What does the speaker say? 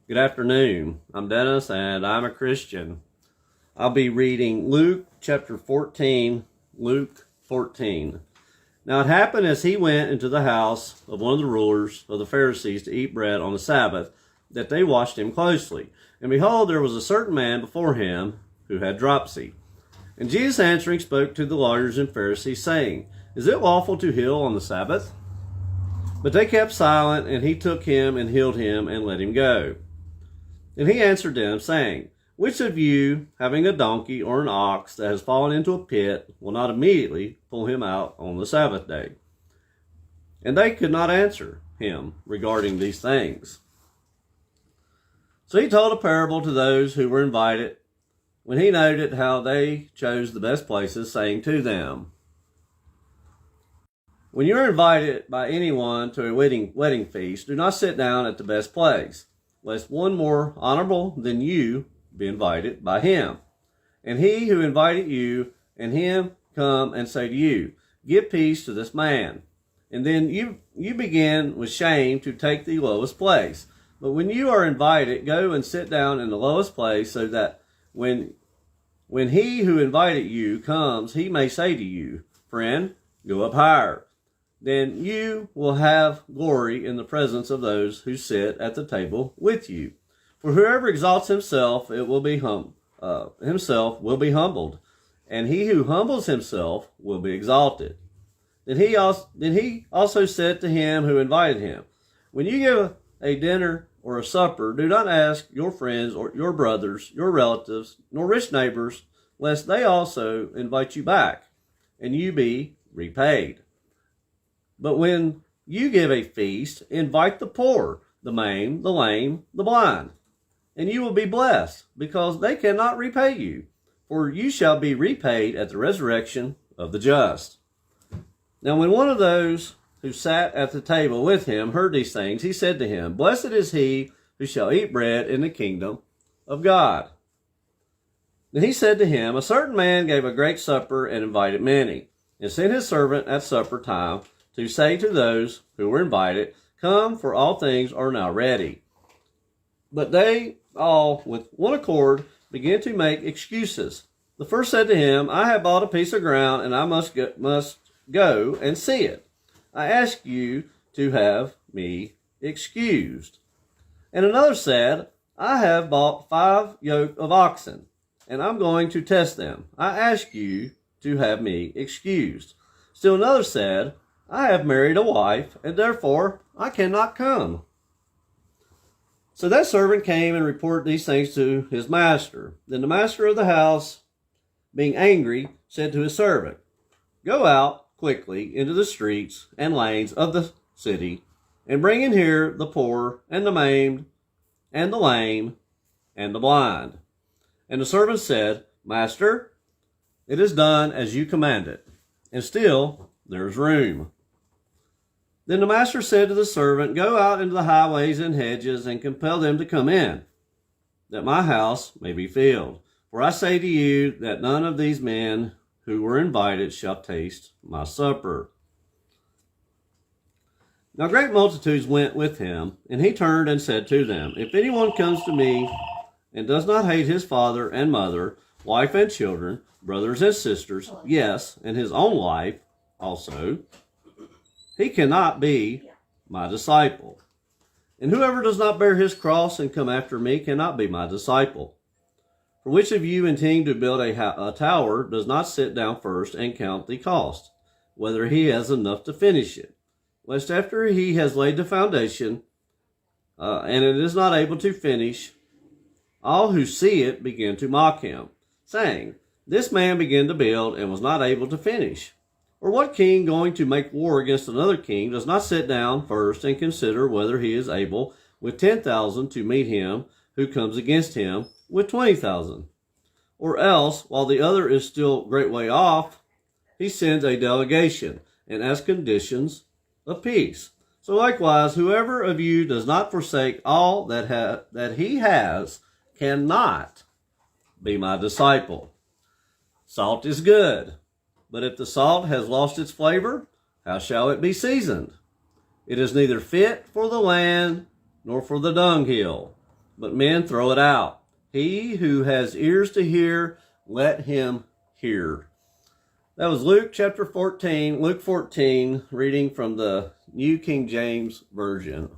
Good afternoon. I'm Dennis and I'm a Christian. I'll be reading Luke chapter 14, Luke 14. Now it happened as he went into the house of one of the rulers of the Pharisees to eat bread on the Sabbath, that they watched him closely. And behold, there was a certain man before him who had dropsy. And Jesus answering spoke to the lawyers and Pharisees, saying, Is it lawful to heal on the Sabbath? But they kept silent, and he took him and healed him and let him go. And he answered them, saying, Which of you, having a donkey or an ox that has fallen into a pit, will not immediately pull him out on the Sabbath day? And they could not answer him regarding these things. So he told a parable to those who were invited, when he noted how they chose the best places, saying to them, When you are invited by anyone to a wedding feast, do not sit down at the best place, lest one more honorable than you be invited by him. And he who invited you and him come and say to you, Give peace to this man. And then you begin with shame to take the lowest place. But when you are invited, go and sit down in the lowest place, so that when he who invited you comes, he may say to you, Friend, go up higher. Then you will have glory in the presence of those who sit at the table with you. For whoever exalts himself, will be humbled, and he who humbles himself will be exalted. Then he also said to him who invited him, When you give a dinner or a supper, do not ask your friends or your brothers, your relatives, nor rich neighbors, lest they also invite you back, and you be repaid. But when you give a feast, invite the poor, the maimed, the lame, the blind, and you will be blessed, because they cannot repay you, for you shall be repaid at the resurrection of the just. Now when one of those who sat at the table with him heard these things, he said to him, Blessed is he who shall eat bread in the kingdom of God. Then he said to him, A certain man gave a great supper and invited many, and sent his servant at supper time to say to those who were invited, Come, for all things are now ready. But they all, with one accord, began to make excuses. The first said to him, I have bought a piece of ground, and I must go and see it. I ask you to have me excused. And another said, I have bought 5 yoke of oxen, and I'm going to test them. I ask you to have me excused. Still another said, I have married a wife, and therefore I cannot come. So that servant came and reported these things to his master. Then the master of the house, being angry, said to his servant, Go out quickly into the streets and lanes of the city, and bring in here the poor, and the maimed, and the lame, and the blind. And the servant said, Master, it is done as you commanded, and still there's room. Then the master said to the servant, Go out into the highways and hedges, and compel them to come in, that my house may be filled. For I say to you that none of these men who were invited shall taste my supper. Now great multitudes went with him, and he turned and said to them, If anyone comes to me and does not hate his father and mother, wife and children, brothers and sisters, yes, and his own life also, he cannot be my disciple. And whoever does not bear his cross and come after me cannot be my disciple. For which of you intending to build a tower does not sit down first and count the cost, whether he has enough to finish it? Lest after he has laid the foundation, and it is not able to finish, all who see it begin to mock him, saying, This man began to build and was not able to finish. Or what king going to make war against another king does not sit down first and consider whether he is able with 10,000 to meet him who comes against him with 20,000? Or else, while the other is still great way off, he sends a delegation and asks conditions of peace. So likewise, whoever of you does not forsake all that he has cannot be my disciple. Salt is good, but if the salt has lost its flavor, how shall it be seasoned? It is neither fit for the land nor for the dunghill, but men throw it out. He who has ears to hear, let him hear. That was Luke 14, reading from the New King James Version.